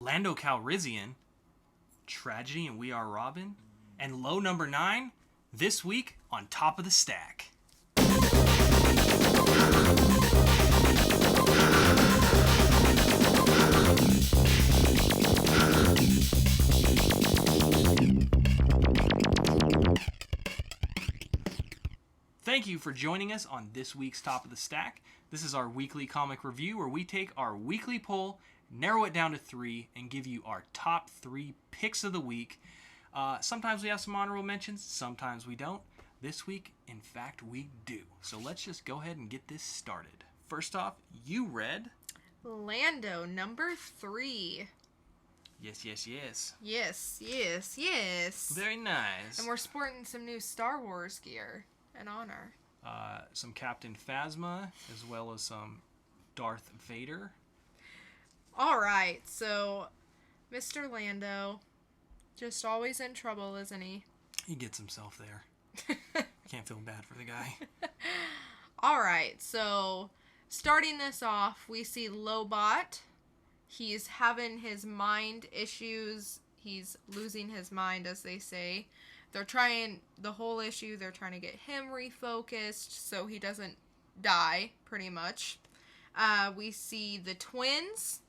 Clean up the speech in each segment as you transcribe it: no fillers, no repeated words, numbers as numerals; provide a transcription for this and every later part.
Lando Calrissian, Tragedy and We Are Robin, and low number 9, this week on Top of the Stack. Thank you for joining us on this week's Top of the Stack. This is our weekly comic review where we take our weekly poll, narrow it down to 3, and give you our top 3 picks of the week. Sometimes we have some honorable mentions, sometimes we don't. This week, in fact, we do. So let's just go ahead and get this started. First off, you read Lando, number 3. Yes. Yes. Very nice. And we're sporting some new Star Wars gear in honor. Some Captain Phasma, as well as some Darth Vader. Alright, so Mr. Lando, just always in trouble, isn't he? He gets himself there. Can't feel bad for the guy. Alright, so starting this off, we see Lobot. He's having his mind issues. He's losing his mind, as they say. They're trying to get him refocused so he doesn't die, pretty much. We see the twins.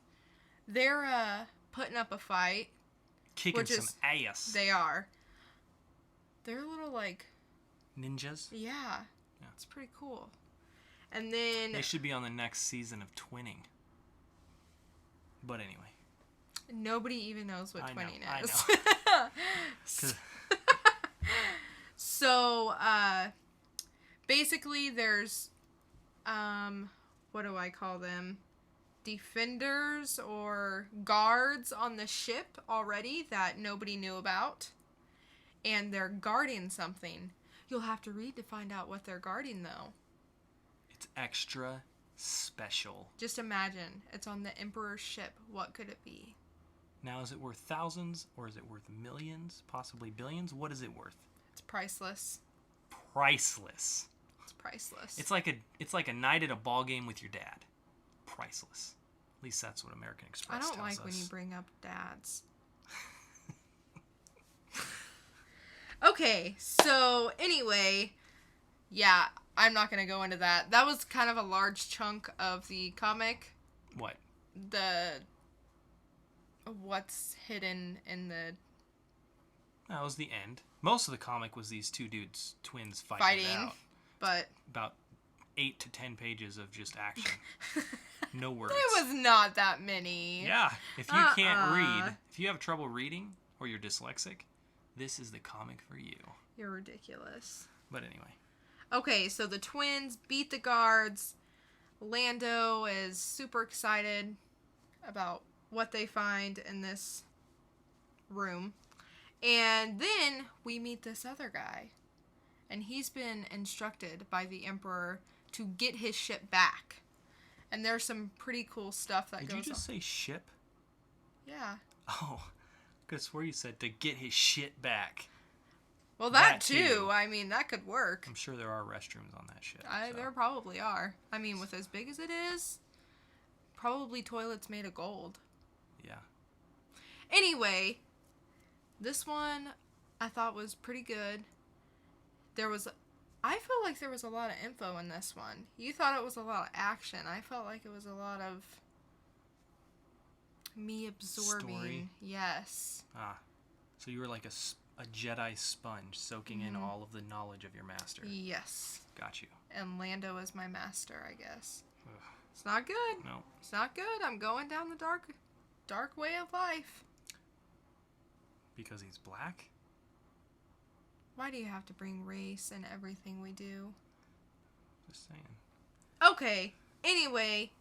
They're putting up a fight. Kicking some ass. They are. They're little, like... ninjas? Yeah. It's pretty cool. And then... they should be on the next season of Twinning. But anyway. Nobody even knows what twinning is. I know. So, basically there's, what do I call them? Defenders or guards on the ship already that nobody knew about. And they're guarding something. You'll have to read to find out what they're guarding, though. It's extra special. Just imagine. It's on the Emperor's ship. What could it be? Now, is it worth thousands or is it worth millions, possibly billions? What is it worth? It's priceless. Priceless. It's priceless. It's like a night at a ball game with your dad. Priceless. At least that's what American Express tells us. I don't like when you bring up dads. Okay, so anyway, yeah, I'm not going to go into that. That was kind of a large chunk of the comic. What? What's hidden in the... That was the end. Most of the comic was these two twins fighting it out. But... about 8 to 10 pages of just action. No words. It was not that many. Yeah. If you can't read, if you have trouble reading, or you're dyslexic, this is the comic for you. You're ridiculous. But anyway. Okay, so the twins beat the guards. Lando is super excited about what they find in this room. And then we meet this other guy. And he's been instructed by the Emperor to get his ship back. And there's some pretty cool stuff that goes on. Did you just say ship? Yeah. Oh, I could have swore you said to get his shit back. Well, that too. I mean, that could work. I'm sure there are restrooms on that ship. There probably are. I mean, with as big as it is, probably toilets made of gold. Yeah. Anyway, this one I thought was pretty good. I feel like there was a lot of info in this one. You thought it was a lot of action. I felt like it was a lot of me absorbing. Story. Yes. So you were like a Jedi sponge soaking in all of the knowledge of your master. Yes. Got you. And Lando is my master, I guess. Ugh. It's not good. No. It's not good. I'm going down the dark way of life. Because he's black? Why do you have to bring race in everything we do? Just saying. Okay. Anyway,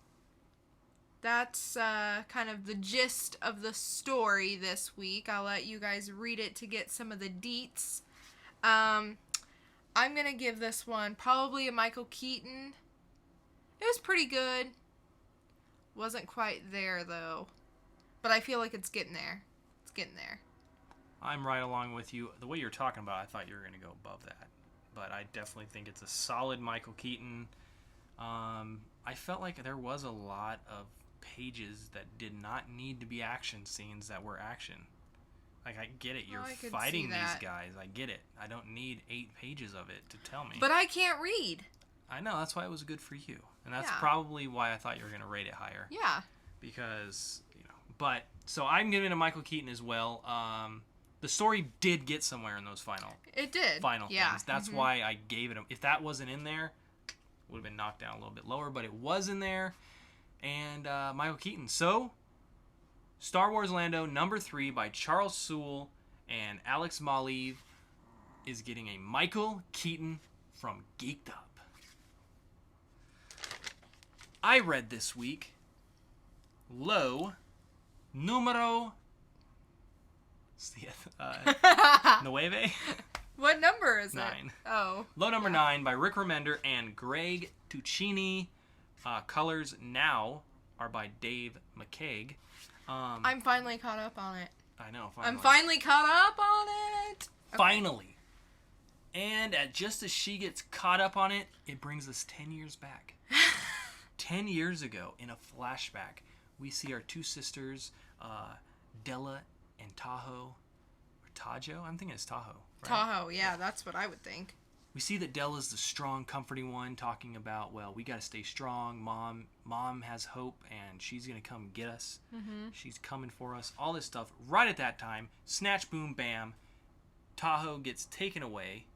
that's kind of the gist of the story this week. I'll let you guys read it to get some of the deets. I'm going to give this one probably a Michael Keaton. It was pretty good. Wasn't quite there, though. But I feel like it's getting there. It's getting there. I'm right along with you. The way you're talking about it, I thought you were going to go above that. But I definitely think it's a solid Michael Keaton. I felt like there was a lot of pages that did not need to be action scenes that were action. Like, I get it. You're fighting these guys. I get it. I don't need 8 pages of it to tell me. But I can't read. I know. That's why it was good for you. And that's probably why I thought you were going to rate it higher. Yeah. Because, But, so I'm giving it to Michael Keaton as well. The story did get somewhere in those final things. That's why I gave it. If that wasn't in there, it would have been knocked down a little bit lower. But it was in there. And Michael Keaton. So, Star Wars Lando, number 3 by Charles Soule and Alex Maleev is getting a Michael Keaton from Geek'd Up. I read this week Lo Numero 9. What number is 9. it? Oh. Lo number 9 by Rick Remender and Greg Tuccini. Colors now are by Dave McCaig. I'm finally caught up on it. I know. Finally. I'm finally caught up on it. Okay. Finally. And just as she gets caught up on it, it brings us 10 years back. 10 years ago, in a flashback, we see our 2 sisters, Della and Tahoe. Or Tajo? I'm thinking it's Tahoe. Right? Tahoe, yeah, that's what I would think. We see that Della's the strong, comforting one, talking about, well, we got to stay strong. Mom has hope, and she's going to come get us. Mm-hmm. She's coming for us. All this stuff. Right at that time, snatch, boom, bam, Tahoe gets taken away.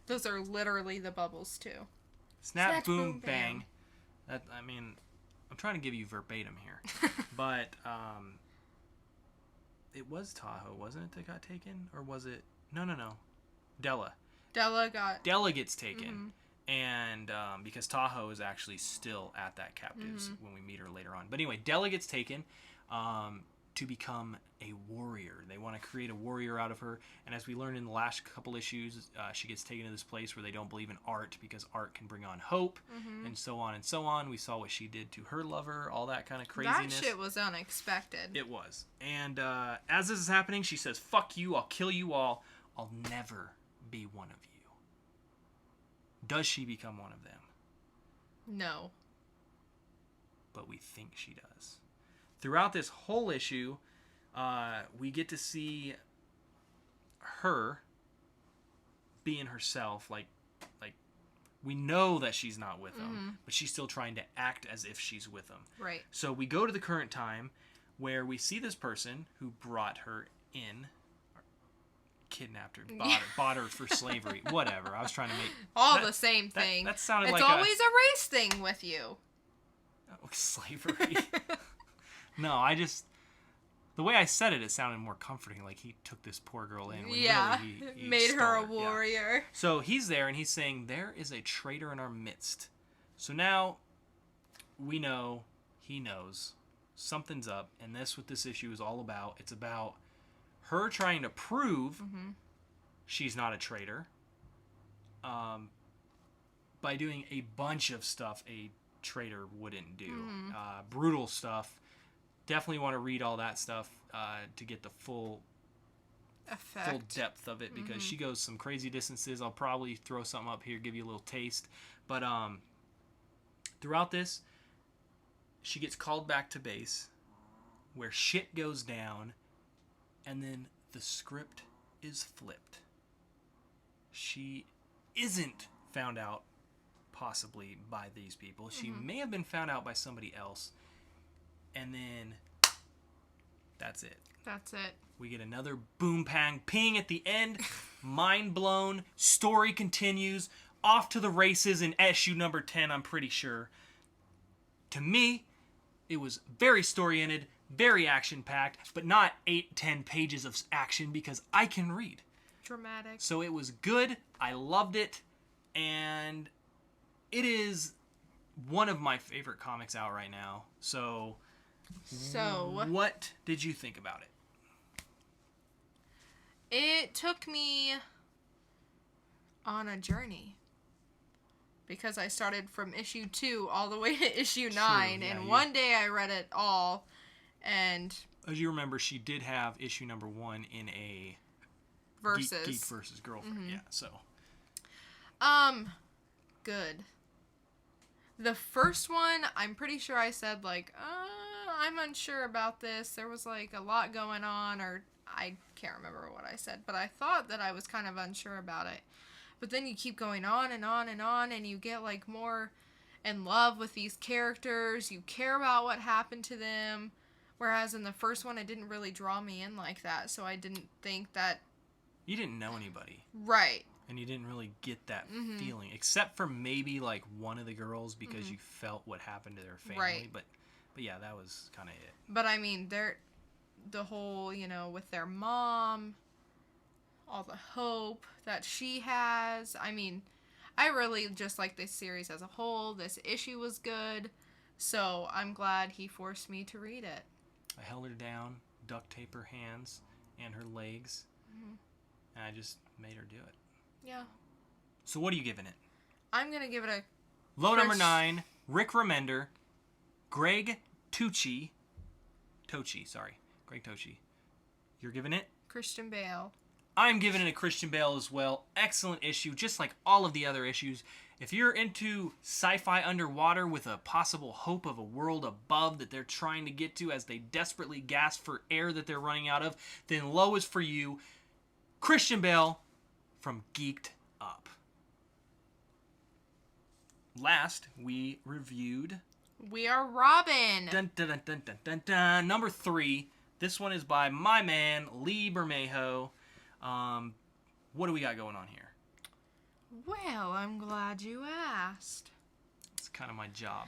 Those are literally the bubbles, too. Snap, boom, bang. I'm trying to give you verbatim here. But it was Tahoe, wasn't it, that got taken? Or was it... No. Della gets taken, and because Tahoe is actually still at that captives when we meet her later on. But anyway, Della gets taken to become a warrior. They want to create a warrior out of her, and as we learned in the last couple issues, she gets taken to this place where they don't believe in art because art can bring on hope, and so on and so on. We saw what she did to her lover, all that kind of craziness. That shit was unexpected. It was. And as this is happening, she says, "Fuck you, I'll kill you all. I'll never be one of you." Does she become one of them? No. But we think she does. Throughout this whole issue, we get to see her being herself. Like we know that she's not with them, but she's still trying to act as if she's with them. Right. So we go to the current time where we see this person who brought her in. Kidnapped her, bought her for slavery, whatever. I was trying to make the same thing. That sounded it's like always a race thing with you. Oh, slavery. No, the way I said it sounded more comforting. Like he took this poor girl in. When really he made her a Yeah. warrior. So he's there and he's saying there is a traitor in our midst. So now we know he knows something's up, and this what this issue is all about. It's about her trying to prove she's not a traitor by doing a bunch of stuff a traitor wouldn't do. Brutal stuff. Definitely want to read all that stuff to get the full depth of it, because she goes some crazy distances. I'll probably throw something up here, give you a little taste. But throughout this, she gets called back to base where shit goes down. And then the script is flipped. She isn't found out possibly by these people. She may have been found out by somebody else. And then that's it. That's it. We get another boom pang ping at the end. Mind blown. Story continues. Off to the races in issue number 10, I'm pretty sure. To me, it was very story-oriented. Very action-packed, but not 8-10 pages of action because I can read. Dramatic. So it was good. I loved it. And it is one of my favorite comics out right now. So what did you think about it? It took me on a journey. Because I started from issue 2 all the way to issue 9. Yeah, and one day I read it all. And as you remember, she did have issue number 1 in a Geek versus Girlfriend. Yeah, so. Good. The first one, I'm pretty sure I said, like, I'm unsure about this. There was like a lot going on, or I can't remember what I said, but I thought that I was kind of unsure about it. But then you keep going on and on and on, and you get like more in love with these characters. You care about what happened to them. Whereas in the first one, it didn't really draw me in like that, so I didn't think that... You didn't know anybody. Right. And you didn't really get that feeling, except for maybe like one of the girls because you felt what happened to their family. Right. But yeah, that was kind of it. But I mean, the whole, with their mom, all the hope that she has. I mean, I really just like this series as a whole. This issue was good, so I'm glad he forced me to read it. I held her down, duct tape her hands and her legs, and I just made her do it. Yeah. So what are you giving it? I'm going to give it a... Low number 9, Rick Remender, Greg Tucci. Greg Tucci. You're giving it? Christian Bale. I'm giving it a Christian Bale as well. Excellent issue, just like all of the other issues. If you're into sci-fi underwater with a possible hope of a world above that they're trying to get to as they desperately gasp for air that they're running out of, then Low is for you. Christian Bale from Geek'd Up. Last, we reviewed... We Are Robin. Dun, dun, dun, dun, dun, dun, dun. Number 3. This one is by my man, Lee Bermejo. What do we got going on here? Well, I'm glad you asked. It's kind of my job.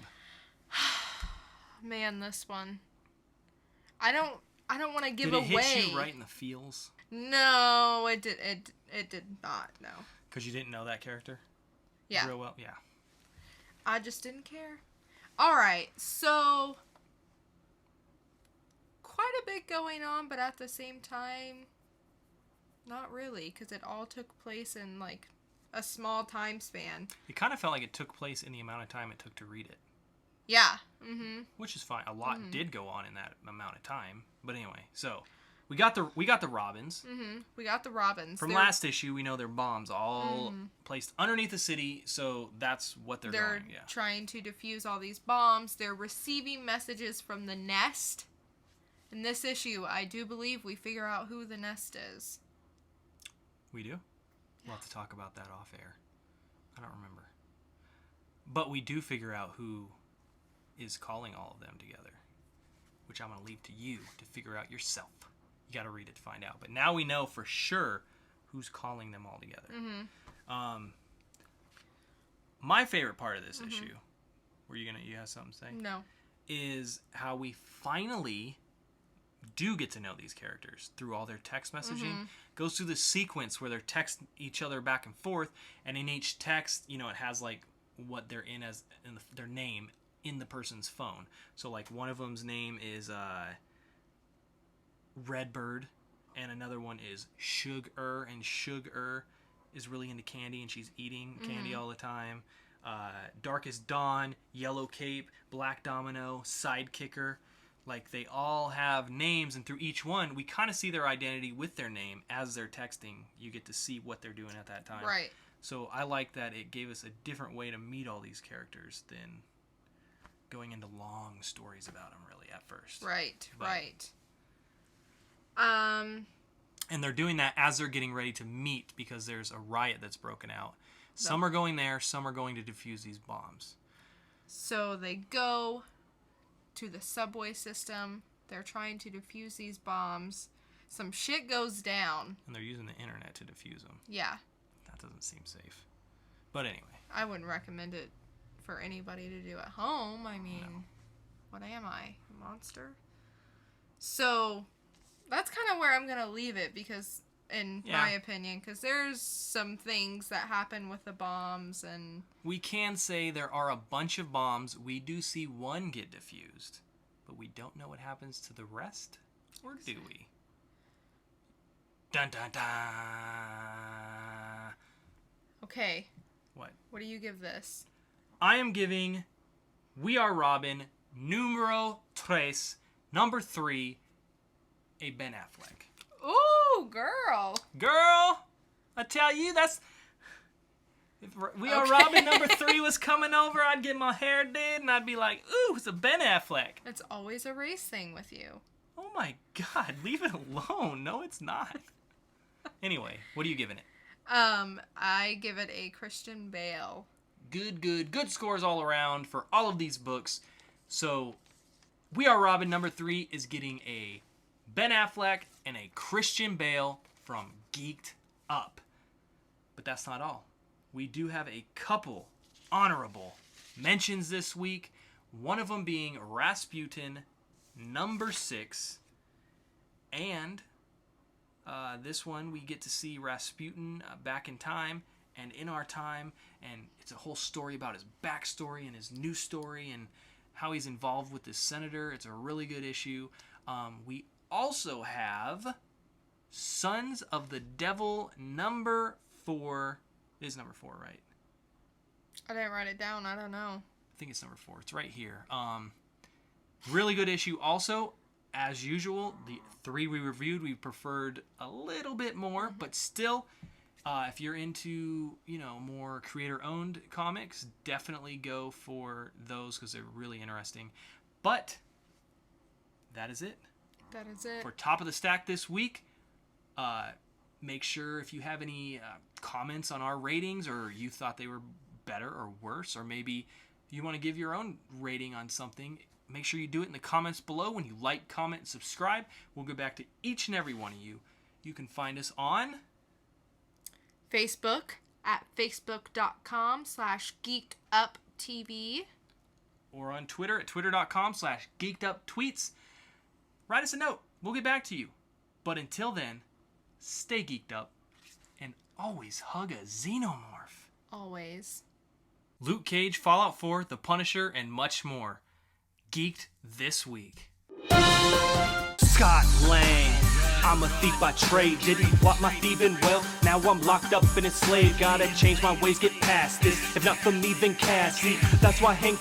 Man, this one. I don't want to give Did it away. hit you right in the feels? No, it did not. No. Because you didn't know that character? Yeah. Real well? Yeah. I just didn't care. All right, so quite a bit going on, but at the same time, not really, because it all took place in like a small time span. It kind of felt like it took place in the amount of time it took to read it. Yeah. Mm-hmm. Which is fine. A lot did go on in that amount of time. But anyway, so we got the Robins. Mm-hmm. We got the Robins. From last issue, we know they're bombs all placed underneath the city, so that's what they're doing. Yeah. Trying to defuse all these bombs. They're receiving messages from the Nest. In this issue, I do believe we figure out who the Nest is. We do? We'll have to talk about that off air. I don't remember. But we do figure out who is calling all of them together, which I'm going to leave to you to figure out yourself. You got to read it to find out. But now we know for sure who's calling them all together. Mm-hmm. My favorite part of this issue, you have something to say? No. Is how we finally do get to know these characters through all their text messaging. Goes through the sequence where they're texting each other back and forth, and in each text, it has like what they're in as their name in the person's phone. So like one of them's name is Redbird, and another one is Sugar, and Sugar is really into candy, and she's eating candy all the time. Darkest Dawn, Yellow Cape, Black Domino, Sidekicker. Like, they all have names, and through each one, we kind of see their identity with their name as they're texting. You get to see what they're doing at that time. Right. So I like that it gave us a different way to meet all these characters than going into long stories about them, really, at first. Right, But, right. And they're doing that as they're getting ready to meet because there's a riot that's broken out. Some are going there, some are going to defuse these bombs. So they go to the subway system. They're trying to defuse these bombs. Some shit goes down. And they're using the internet to defuse them. Yeah. That doesn't seem safe. But anyway. I wouldn't recommend it for anybody to do at home. I mean, What am I? A monster? So that's kind of where I'm going to leave it because, in my opinion, because there's some things that happen with the bombs and... We can say there are a bunch of bombs. We do see one get defused, but we don't know what happens to the rest, or do we? Dun dun dun! Okay. What? What do you give this? I am giving We Are Robin, numero 3, number 3, a Ben Affleck. Ooh, girl. Girl, I tell you, If We Are Robin number 3 was coming over, I'd get my hair did, and I'd be like, ooh, it's a Ben Affleck. It's always a race thing with you. Oh my God, leave it alone. No, it's not. Anyway, what are you giving it? I give it a Christian Bale. Good scores all around for all of these books. So, We Are Robin number 3 is getting a Ben Affleck and a Christian Bale from Geek'd Up. But that's not all. We do have a couple honorable mentions this week. One of them being Rasputin number 6. And this one we get to see Rasputin back in time and in our time. And it's a whole story about his backstory and his new story and how he's involved with this senator. It's a really good issue. We also have Sons of the Devil number 4. It is number 4, right? I didn't write it down. I don't know. I think it's number 4. It's right here. Really good issue. Also, as usual, the 3 we reviewed, we preferred a little bit more, but still, if you're into, more creator-owned comics, definitely go for those because they're really interesting. But that is it. That is it. For Top of the Stack this week, make sure if you have any comments on our ratings or you thought they were better or worse, or maybe you want to give your own rating on something, make sure you do it in the comments below. When you like, comment, and subscribe, we'll get back to each and every one of you. You can find us on Facebook at facebook.com/geekuptv, or on Twitter at twitter.com/geekeduptweets. Write us a note. We'll get back to you. But until then, stay geeked up and always hug a xenomorph. Always. Luke Cage, Fallout 4, The Punisher, and much more. Geek'd this week. Scott Lang, I'm a thief by trade. Didn't plot my thieving well. Now I'm locked up and enslaved. Gotta change my ways, get past this. If not for me, then Cassie. That's why Hank